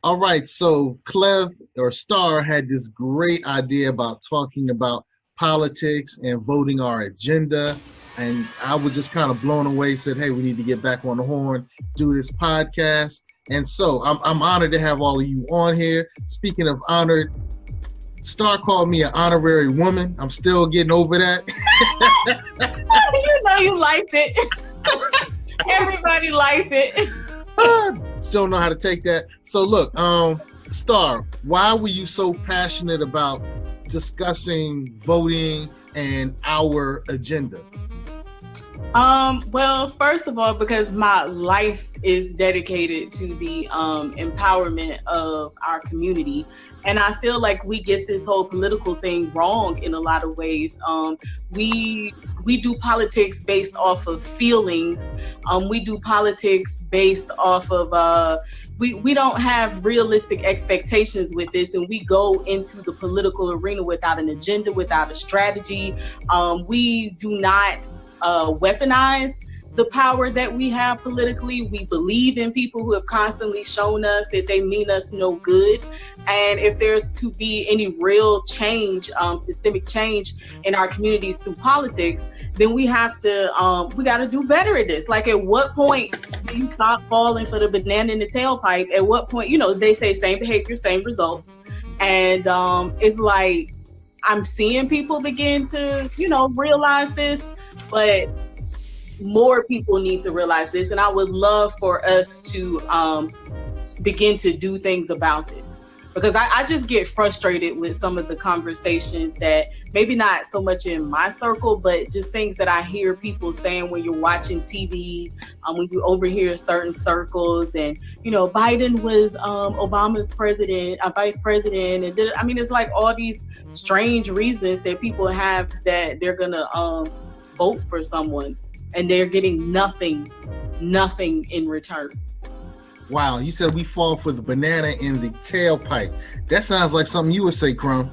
All right, so Clev or Star had this great idea about talking about politics and voting our agenda. And I was just kind of blown away, said, hey, we need to get back on the horn, do this podcast. And so I'm honored to have all of you on here. Speaking of honored, Star called me an honorary woman. I'm still getting over that. You know you liked it. Everybody liked it. Still know how to take that. So look, Star, why were you so passionate about discussing voting and our agenda? Well, first of all, because my life is dedicated to the empowerment of our community. And I feel like we get this whole political thing wrong in a lot of ways. We do politics based off of feelings. We do politics based off of we don't have realistic expectations with this, and we go into the political arena without an agenda, without a strategy. We do not weaponize the power that we have politically. We believe in people who have constantly shown us that they mean us no good. And if there's to be any real change, systemic change in our communities through politics, then we have to, we got to do better at this. Like, at what point do you stop falling for the banana in the tailpipe? At what point, they say same behavior, same results. And it's like, I'm seeing people begin to, realize this, but more people need to realize this. And I would love for us to begin to do things about this. Because I just get frustrated with some of the conversations that maybe not so much in my circle, but just things that I hear people saying when you're watching TV, when you overhear certain circles, and, Biden was Obama's vice president. And it's like all these strange reasons that people have that they're going to vote for someone, and they're getting nothing in return. Wow, you said we fall for the banana in the tailpipe. That sounds like something you would say, Crumb.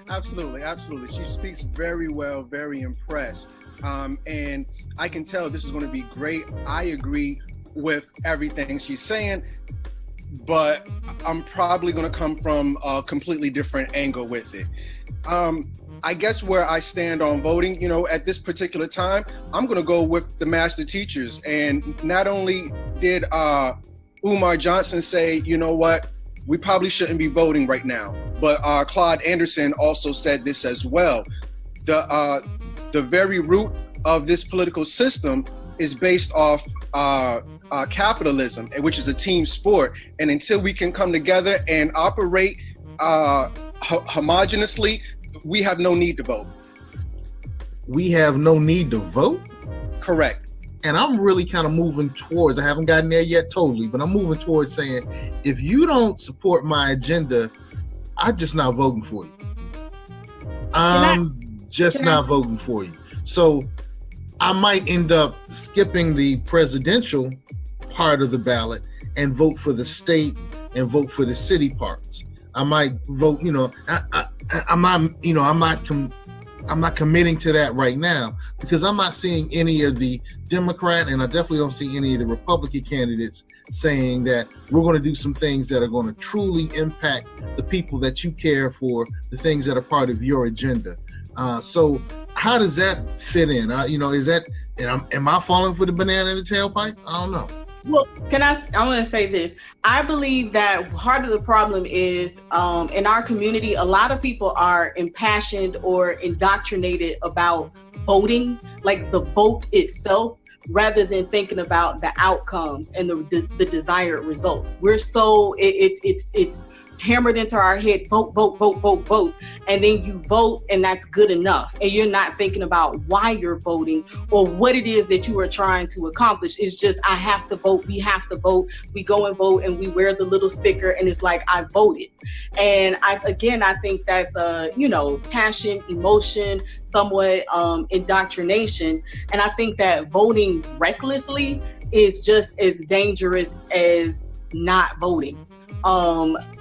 Absolutely. She speaks very well, very impressed. And I can tell this is going to be great. I agree with everything she's saying, but I'm probably going to come from a completely different angle with it. I guess where I stand on voting, at this particular time, I'm going to go with the master teachers. And not only did Umar Johnson say, you know what, we probably shouldn't be voting right now, but Claude Anderson also said this as well. The very root of this political system is based off capitalism, which is a team sport. And until we can come together and operate homogeneously, we have no need to vote. We have no need to vote? Correct. And I'm really kind of moving towards, I haven't gotten there yet totally, but I'm moving towards saying, if you don't support my agenda, I'm just not voting for you. I'm just not voting for you. So I might end up skipping the presidential part of the ballot and vote for the state and vote for the city parts. I might vote, I'm not committing to that right now, because I'm not seeing any of the Democrat, and I definitely don't see any of the Republican candidates saying that we're going to do some things that are going to truly impact the people that you care for, the things that are part of your agenda. So how does that fit in? Am I falling for the banana in the tailpipe? I don't know. Well, I want to say this. I believe that part of the problem is in our community, a lot of people are impassioned or indoctrinated about voting, like the vote itself, rather than thinking about the outcomes and the desired results. We're so, it's hammered into our head, vote, and then you vote and that's good enough, and you're not thinking about why you're voting or what it is that you are trying to accomplish. It's just, I have to vote, we have to vote, we go and vote, and we wear the little sticker, and it's like, I voted. And I think that's passion, emotion, somewhat indoctrination, and I think that voting recklessly is just as dangerous as not voting.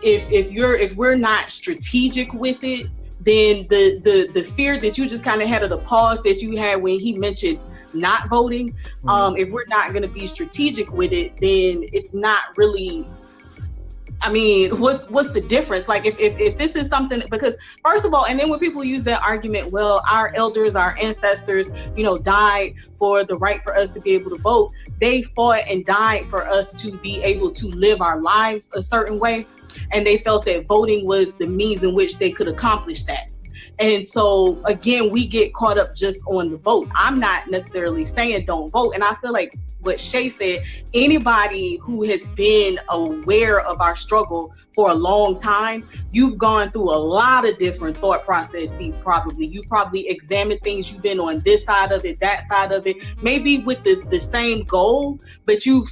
If we're not strategic with it, then the fear that you just kind of had, or the pause that you had when he mentioned not voting. If we're not going to be strategic with it, then it's not really, I mean, what's the difference? Like if this is something, because first of all, and then when people use that argument, well, our elders, our ancestors, died for the right for us to be able to vote. They fought and died for us to be able to live our lives a certain way. And they felt that voting was the means in which they could accomplish that. And so again, we get caught up just on the vote. I'm not necessarily saying don't vote. And I feel like what Shay said, anybody who has been aware of our struggle for a long time, you've gone through a lot of different thought processes probably. You probably examined things, you've been on this side of it, that side of it, maybe with the same goal, but you've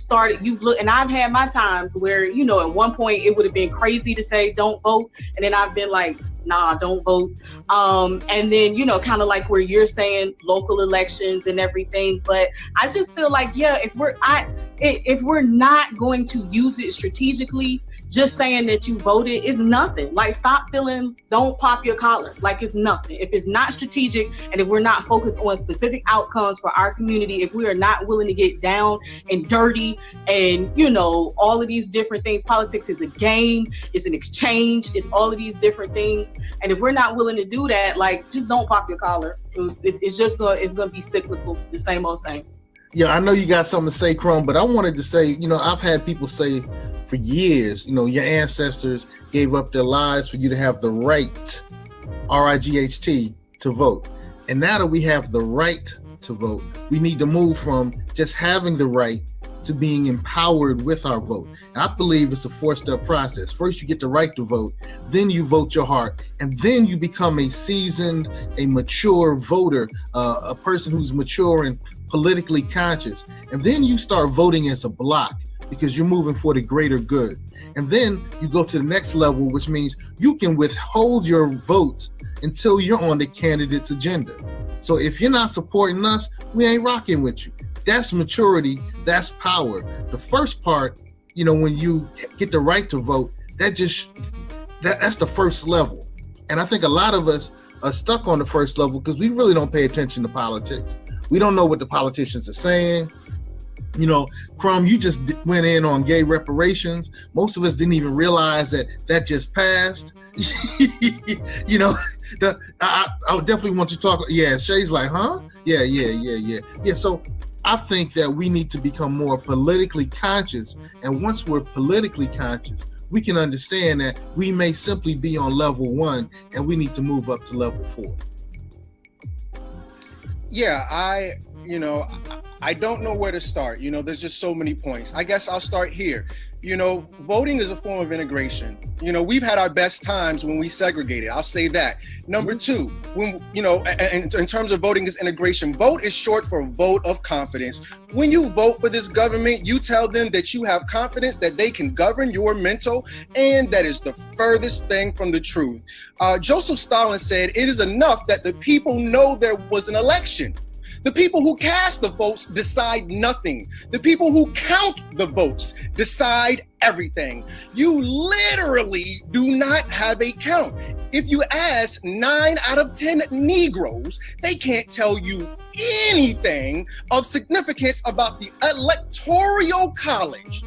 looked, and I've had my times where, at one point it would have been crazy to say don't vote. And then I've been like, nah, don't vote. And then, kind of like where you're saying local elections and everything. But I just feel like, yeah, if we're not going to use it strategically, just saying that you voted is nothing. Like, don't pop your collar. Like, it's nothing. If it's not strategic and if we're not focused on specific outcomes for our community, if we are not willing to get down and dirty and, all of these different things, politics is a game, it's an exchange, it's all of these different things. And if we're not willing to do that, like, just don't pop your collar. It's going to be cyclical, the same old same. Yeah, I know you got something to say, Crumb, but I wanted to say, I've had people say for years, your ancestors gave up their lives for you to have the right, R-I-G-H-T, to vote. And now that we have the right to vote, we need to move from just having the right to being empowered with our vote. And I believe it's a four-step process. First, you get the right to vote, then you vote your heart, and then you become a seasoned, a mature voter, a person who's mature and politically conscious. And then you start voting as a block because you're moving for the greater good. And then you go to the next level, which means you can withhold your vote until you're on the candidate's agenda. So if you're not supporting us, we ain't rocking with you. That's maturity, that's power. The first part, when you get the right to vote, that's the first level. And I think a lot of us are stuck on the first level because we really don't pay attention to politics. We don't know what the politicians are saying. Crumb, you just went in on gay reparations. Most of us didn't even realize that just passed. I definitely want you to talk. Yeah, Shay's like, huh? Yeah. So I think that we need to become more politically conscious. And once we're politically conscious, we can understand that we may simply be on level 1 and we need to move up to level 4. Yeah, I don't know where to start. There's just so many points. I guess I'll start here. Voting is a form of integration. We've had our best times when we segregated. I'll say that. Number two, when, in terms of voting is integration, vote is short for vote of confidence. When you vote for this government, you tell them that you have confidence that they can govern your mental, and that is the furthest thing from the truth. Joseph Stalin said, it is enough that the people know there was an election. The people who cast the votes decide nothing. The people who count the votes decide everything. You literally do not have a count. If you ask 9 out of 10 Negroes, they can't tell you anything of significance about the Electoral College.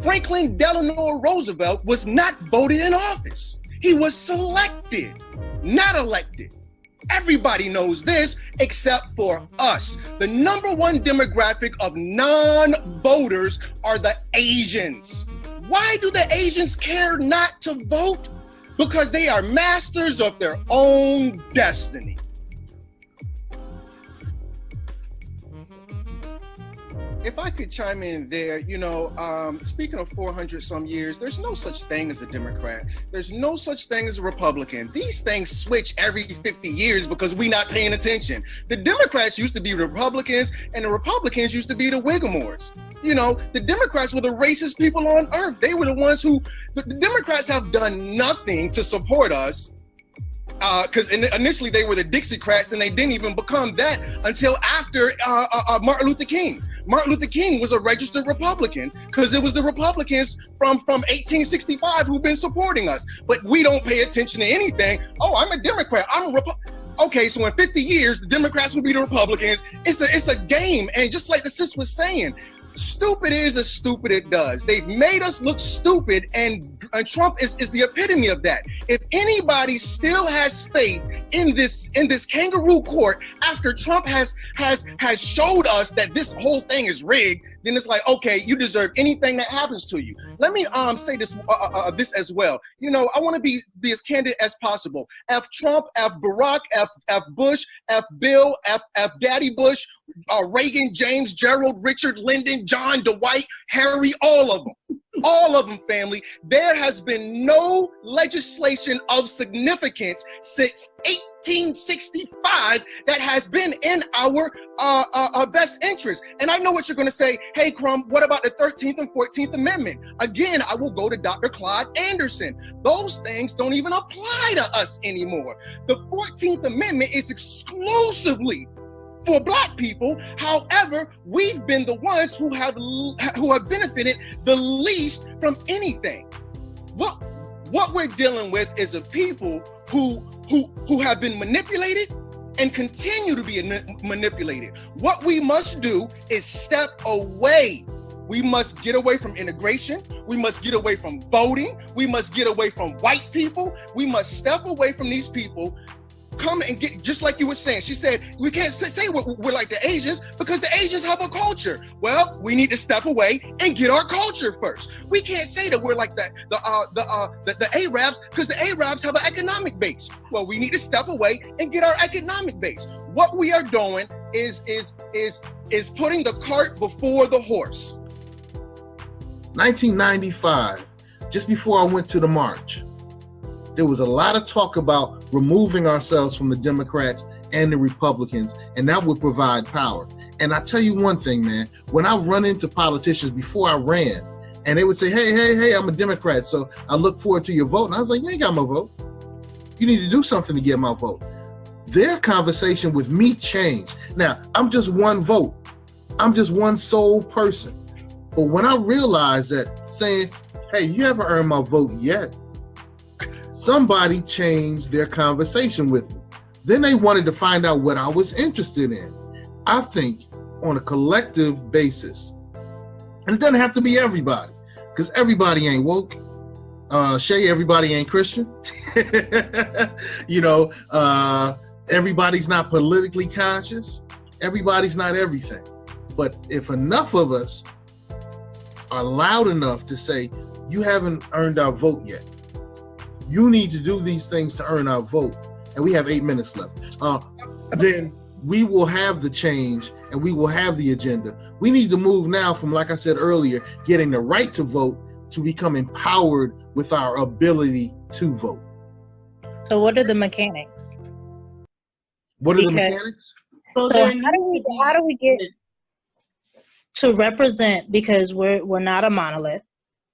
Franklin Delano Roosevelt was not voted in office. He was selected, not elected. Everybody knows this except for us. The number one demographic of non-voters are the Asians. Why do the Asians care not to vote? Because they are masters of their own destiny. If I could chime in there, speaking of 400 some years, there's no such thing as a Democrat. There's no such thing as a Republican. These things switch every 50 years because we're not paying attention. The Democrats used to be Republicans and the Republicans used to be the Whigamores. The Democrats were the racist people on earth. They were the ones the Democrats have done nothing to support us. Because initially they were the Dixiecrats, and they didn't even become that until after Martin Luther King. Martin Luther King was a registered Republican because it was the Republicans from 1865 who've been supporting us. But we don't pay attention to anything. Oh, I'm a Democrat. I'm a Republican. okay, so in 50 years, the Democrats will be the Republicans. It's a game. And just like the sis was saying, stupid is as stupid it does. They've made us look stupid, and Trump is the epitome of that. If anybody still has faith in this kangaroo court after Trump has showed us that this whole thing is rigged, then it's like, okay, you deserve anything that happens to you. Let me say this as well. You know, I want to be as candid as possible. F Trump, F Barack, F Bush, F Bill, F Daddy Bush, Reagan, James, Gerald, Richard, Lyndon, John, Dwight, Harry, all of them. All of them, family. There has been no legislation of significance since 1865 that has been in our best interest. And I know what you're going to say. Hey, Crumb, what about the 13th and 14th Amendment? Again, I will go to Dr. Claude Anderson. Those things don't even apply to us anymore. The 14th Amendment is exclusively for Black people. However, we've been the ones who have benefited the least from anything. What we're dealing with is a people who have been manipulated and continue to be manipulated. What we must do is step away. We must get away from integration. We must get away from voting. We must get away from white people. We must step away from these people. Come and get, just like you were saying, she said, we can't say we're like the Asians because the Asians have a culture. Well, we need to step away and get our culture first. We can't say that we're like the Arabs because the Arabs have an economic base. Well, we need to step away and get our economic base. What we are doing is putting the cart before the horse. 1995, just before I went to the march, there was a lot of talk about removing ourselves from the Democrats and the Republicans, and that would provide power. And I tell you one thing, man, when I run into politicians before I ran, and they would say, hey, I'm a Democrat, so I look forward to your vote. And I was like, you ain't got my vote. You need to do something to get my vote. Their conversation with me changed. Now, I'm just one vote. I'm just one sole person. But when I realized that saying, hey, you haven't earned my vote yet, somebody changed their conversation with me. Then they wanted to find out what I was interested in. I think on a collective basis, and it doesn't have to be everybody, because everybody ain't woke. Shay, everybody ain't Christian. Everybody's not politically conscious. Everybody's not everything. But if enough of us are loud enough to say, you haven't earned our vote yet, you need to do these things to earn our vote, and we have 8 minutes left, then we will have the change and we will have the agenda. We need to move now from, like I said earlier, getting the right to vote to become empowered with our ability to vote. So what are the mechanics? What are the mechanics? So how do we get to represent, because we're not a monolith.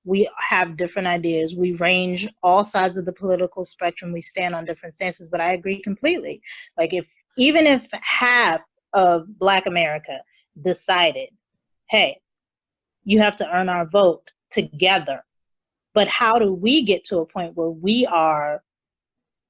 We have different ideas. We range all sides of the political spectrum. We stand on different stances, but I agree completely. Like even if half of Black America decided, hey, you have to earn our vote together, but how do we get to a point where we are